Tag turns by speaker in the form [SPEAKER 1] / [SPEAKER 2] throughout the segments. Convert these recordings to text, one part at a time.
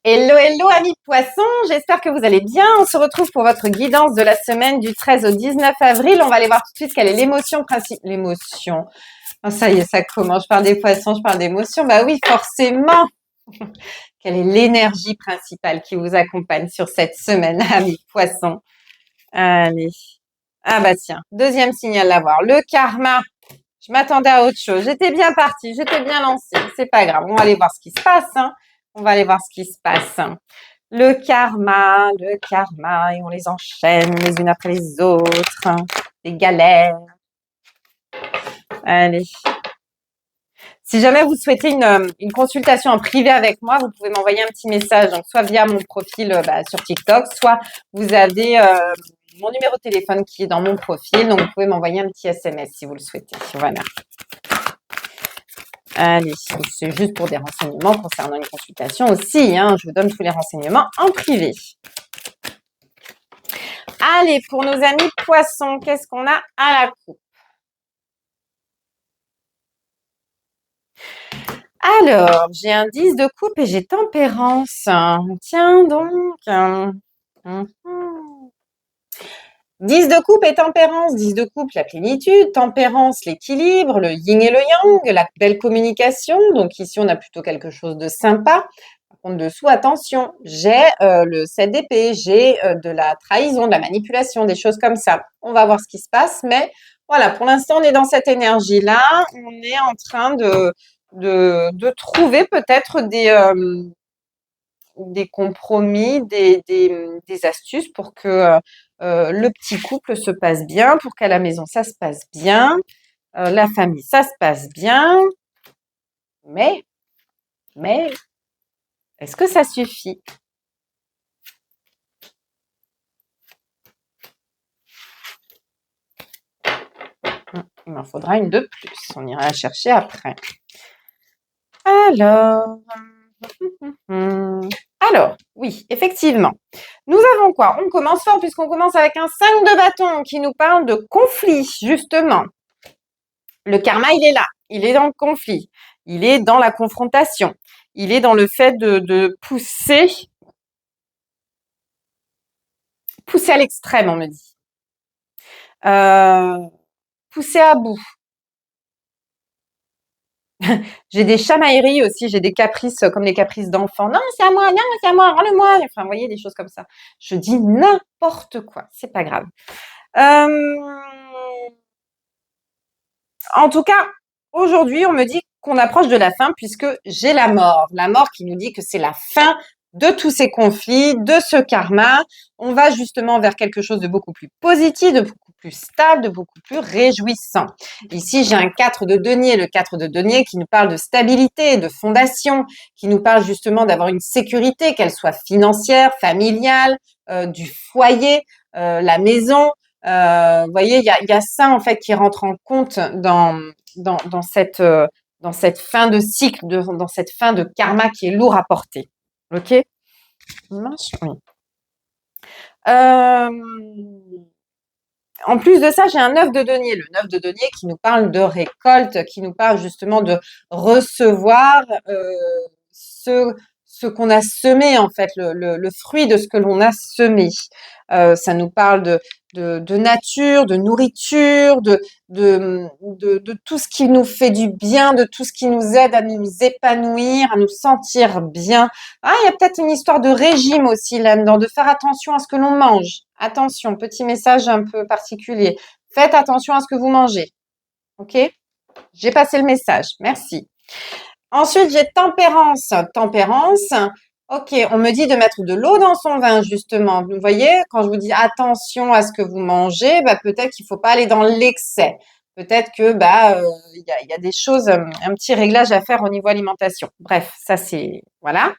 [SPEAKER 1] Hello, hello, amis poissons, j'espère que vous allez bien. On se retrouve pour votre guidance de la semaine du 13 au 19 avril. On va aller voir tout de suite quelle est l'émotion principale. L'émotion. Oh, ça y est, ça commence. Je parle des poissons, je parle d'émotion. Bah oui, forcément. Quelle est l'énergie principale qui vous accompagne sur cette semaine, amis poissons? Allez. Ah bah tiens, deuxième signal à voir. Le karma. Je m'attendais à autre chose. J'étais bien partie, j'étais bien lancée. C'est pas grave. On va aller voir ce qui se passe, hein. On va aller voir ce qui se passe. Le karma, et on les enchaîne les unes après les autres. Les galères. Allez. Si jamais vous souhaitez une consultation en privé avec moi, vous pouvez m'envoyer un petit message, donc soit via mon profil sur TikTok, soit vous avez mon numéro de téléphone qui est dans mon profil, donc vous pouvez m'envoyer un petit SMS si vous le souhaitez. Voilà. Allez, c'est juste pour des renseignements concernant une consultation aussi, hein. Je vous donne tous les renseignements en privé. Allez, pour nos amis poissons, qu'est-ce qu'on a à la coupe? Alors, j'ai un 10 de coupe et j'ai tempérance. Tiens donc. 10 de coupe et tempérance. 10 de coupe, la plénitude. Tempérance, l'équilibre, le yin et le yang, la belle communication. Donc ici, on a plutôt quelque chose de sympa. Par contre, dessous, attention, j'ai le 7 d'épée, j'ai de la trahison, de la manipulation, des choses comme ça. On va voir ce qui se passe, mais voilà, pour l'instant, on est dans cette énergie-là. On est en train de trouver peut-être des compromis, des astuces pour que le petit couple se passe bien, pour qu'à la maison, ça se passe bien, la famille, ça se passe bien. Mais, est-ce que ça suffit? Il m'en faudra une de plus. On ira la chercher après. Alors, oui, effectivement. Nous avons quoi? On commence fort puisqu'on commence avec un 5 de bâton qui nous parle de conflit, justement. Le karma, il est là. Il est dans le conflit. Il est dans la confrontation. Il est dans le fait de pousser à l'extrême, on me dit. Pousser à bout. J'ai des chamailleries aussi, j'ai des caprices comme les caprices d'enfants. Non, c'est à moi, non, c'est à moi, rends-le-moi. Enfin, vous voyez, des choses comme ça. Je dis n'importe quoi, c'est pas grave. En tout cas, aujourd'hui, on me dit qu'on approche de la fin puisque j'ai la mort. La mort qui nous dit que c'est la fin de tous ces conflits, de ce karma. On va justement vers quelque chose de beaucoup plus positif, de beaucoup plus stable, de beaucoup plus réjouissant. Ici, j'ai un 4 de denier, le 4 de denier qui nous parle de stabilité, de fondation, qui nous parle justement d'avoir une sécurité, qu'elle soit financière, familiale, du foyer, la maison. Vous voyez, il y a ça en fait qui rentre en compte dans cette fin de cycle, dans cette fin de karma qui est lourd à porter. Ok? Oui. En plus de ça, j'ai un 9 de denier. Le 9 de denier qui nous parle de récolte, qui nous parle justement de recevoir ce qu'on a semé, en fait, le fruit de ce que l'on a semé. Ça nous parle de nature, de nourriture, de tout ce qui nous fait du bien, de tout ce qui nous aide à nous épanouir, à nous sentir bien. Ah, il y a peut-être une histoire de régime aussi là-dedans, de faire attention à ce que l'on mange. Attention, petit message un peu particulier. Faites attention à ce que vous mangez. OK? J'ai passé le message. Merci. Ensuite, j'ai tempérance. Tempérance. OK, on me dit de mettre de l'eau dans son vin, justement. Vous voyez, quand je vous dis attention à ce que vous mangez, bah, peut-être qu'il ne faut pas aller dans l'excès. Peut-être que il y a des choses, un petit réglage à faire au niveau alimentation. Bref, ça c'est voilà.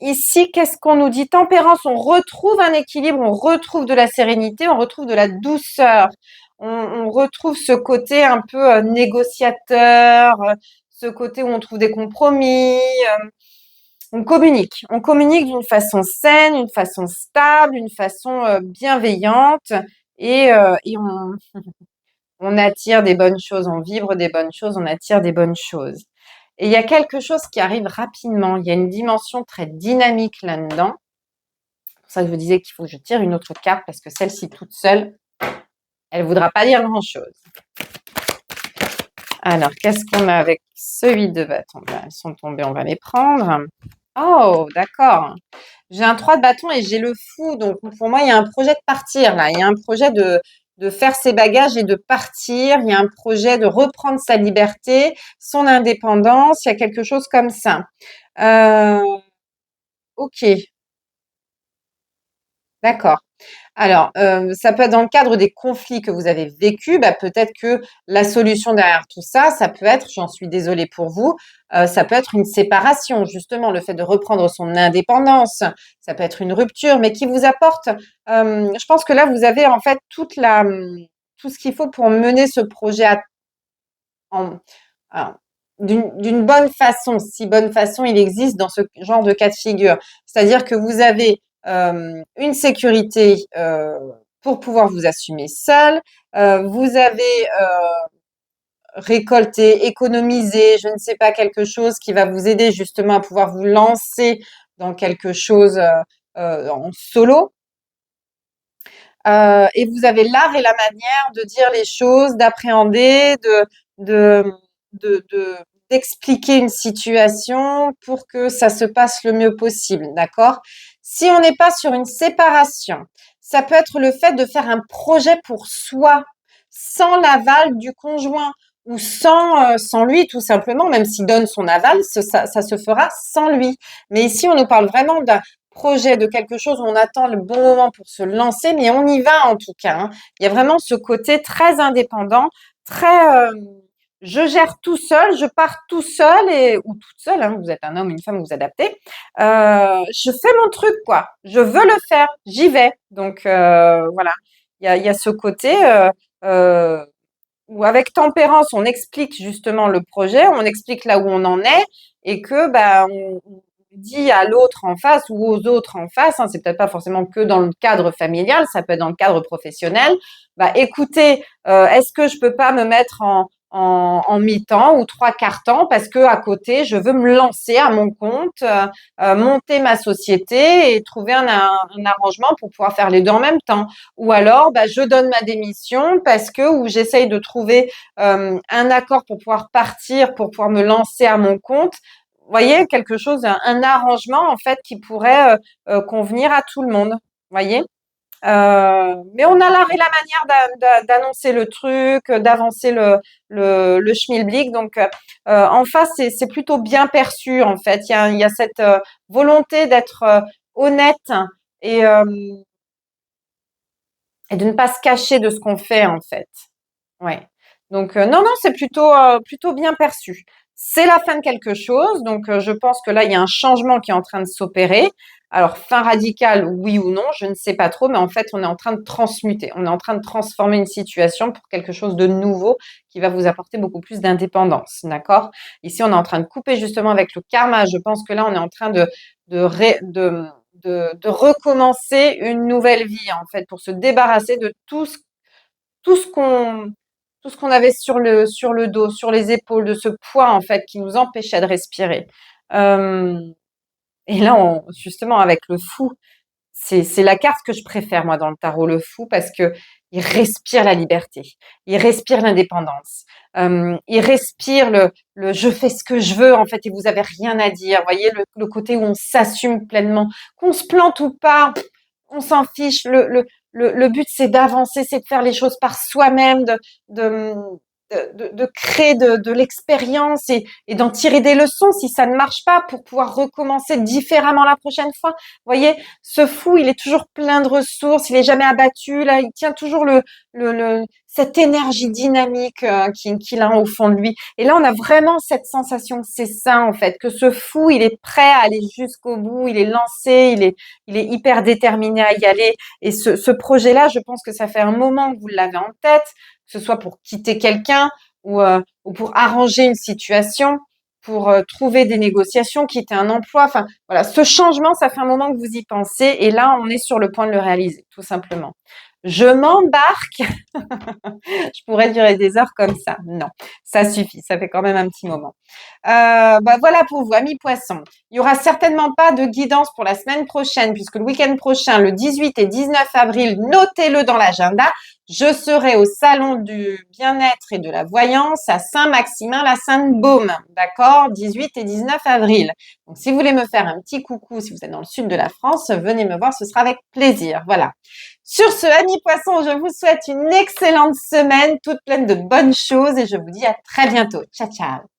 [SPEAKER 1] Ici, qu'est-ce qu'on nous dit? Tempérance, on retrouve un équilibre, on retrouve de la sérénité, on retrouve de la douceur. On retrouve ce côté un peu négociateur, ce côté où on trouve des compromis. On communique. On communique d'une façon saine, d'une façon stable, d'une façon bienveillante et on attire des bonnes choses, on vibre des bonnes choses, on attire des bonnes choses. Et il y a quelque chose qui arrive rapidement. Il y a une dimension très dynamique là-dedans. C'est pour ça que je vous disais qu'il faut que je tire une autre carte parce que celle-ci toute seule, elle ne voudra pas dire grand-chose. Alors, qu'est-ce qu'on a avec ce 8 de bâton? Elles sont tombées, on va les prendre. Oh, d'accord. J'ai un 3 de bâton et j'ai le fou. Donc, pour moi, il y a un projet de partir là. Il y a un projet de faire ses bagages et de partir. Il y a un projet de reprendre sa liberté, son indépendance. Il y a quelque chose comme ça. Ok, d'accord. Alors, ça peut être dans le cadre des conflits que vous avez vécus, bah, peut-être que la solution derrière tout ça, ça peut être, j'en suis désolée pour vous, ça peut être une séparation, justement, le fait de reprendre son indépendance, ça peut être une rupture, mais qui vous apporte, je pense que là, vous avez en fait tout ce qu'il faut pour mener ce projet en, alors, d'une bonne façon, si bonne façon il existe dans ce genre de cas de figure. C'est-à-dire que vous avez une sécurité pour pouvoir vous assumer seul. Vous avez récolté, économisé, je ne sais pas, quelque chose qui va vous aider justement à pouvoir vous lancer dans quelque chose en solo. Et vous avez l'art et la manière de dire les choses, d'appréhender, de, de, d'expliquer une situation pour que ça se passe le mieux possible, d'accord? Si on n'est pas sur une séparation, ça peut être le fait de faire un projet pour soi, sans l'aval du conjoint ou sans lui, tout simplement, même s'il donne son aval, ça se fera sans lui. Mais ici, on nous parle vraiment d'un projet, de quelque chose où on attend le bon moment pour se lancer, mais on y va en tout cas, hein. Il y a vraiment ce côté très indépendant, très je gère tout seul, je pars tout seul ou toute seule, hein, vous êtes un homme, une femme, vous vous adaptez. Je fais mon truc, quoi. Je veux le faire, j'y vais. Donc voilà, il y a ce côté euh, où avec tempérance, on explique justement le projet, on explique là où on en est et que bah, on dit à l'autre en face ou aux autres en face, hein, c'est peut-être pas forcément que dans le cadre familial, ça peut être dans le cadre professionnel. Bah, écoutez, est-ce que je peux pas me mettre en mi-temps ou trois quarts temps parce que à côté, je veux me lancer à mon compte, monter ma société et trouver un arrangement pour pouvoir faire les deux en même temps. Ou alors, bah, je donne ma démission parce que ou j'essaye de trouver un accord pour pouvoir partir, pour pouvoir me lancer à mon compte. Vous voyez, quelque chose, un arrangement en fait qui pourrait convenir à tout le monde. Vous voyez? Mais on a l'art et la manière d'annoncer le truc, d'avancer le schmilblick. Donc, en face, c'est plutôt bien perçu, en fait. Il y a cette volonté d'être honnête et, euh, et de ne pas se cacher de ce qu'on fait, en fait. Ouais. Donc, non, non, c'est plutôt bien perçu. C'est la fin de quelque chose. Donc, je pense que là, il y a un changement qui est en train de s'opérer. Alors, fin radicale, oui ou non, je ne sais pas trop, mais en fait, on est en train de transmuter. On est en train de transformer une situation pour quelque chose de nouveau qui va vous apporter beaucoup plus d'indépendance. D'accord? Ici, on est en train de couper justement avec le karma. Je pense que là, on est en train de, ré- de recommencer une nouvelle vie, en fait, pour se débarrasser de tout ce qu'on tout ce qu'on avait sur le dos, sur les épaules, de ce poids en fait qui nous empêchait de respirer. Euh, et là, justement, avec le fou, c'est la carte que je préfère moi dans le tarot, le fou, parce que il respire la liberté, il respire l'indépendance, il respire le je fais ce que je veux en fait et vous avez rien à dire. Vous voyez le côté où on s'assume pleinement, qu'on se plante ou pas, on s'en fiche. Le but, c'est d'avancer, c'est de faire les choses par soi-même, de, de créer de l'expérience et d'en tirer des leçons si ça ne marche pas pour pouvoir recommencer différemment la prochaine fois. Vous voyez, ce fou, il est toujours plein de ressources, il est jamais abattu, là, il tient toujours cette énergie dynamique qu'il a au fond de lui. Et là, on a vraiment cette sensation que c'est ça, en fait, que ce fou, il est prêt à aller jusqu'au bout, il est lancé, il est hyper déterminé à y aller. Et ce projet-là, je pense que ça fait un moment que vous l'avez en tête, que ce soit pour quitter quelqu'un ou pour arranger une situation, pour trouver des négociations, quitter un emploi. Enfin, voilà, ce changement, ça fait un moment que vous y pensez et là, on est sur le point de le réaliser, tout simplement. Je m'embarque. Je pourrais durer des heures comme ça. Non, ça suffit. Ça fait quand même un petit moment. Voilà pour vous, amis poissons. Il y aura certainement pas de guidance pour la semaine prochaine, puisque le week-end prochain, le 18 et 19 avril, notez-le dans l'agenda. Je serai au salon du bien-être et de la voyance à Saint-Maximin-la-Sainte-Baume, d'accord? 18 et 19 avril. Donc, si vous voulez me faire un petit coucou, si vous êtes dans le sud de la France, venez me voir, ce sera avec plaisir. Voilà. Sur ce, amis poissons, je vous souhaite une excellente semaine, toute pleine de bonnes choses et je vous dis à très bientôt. Ciao, ciao!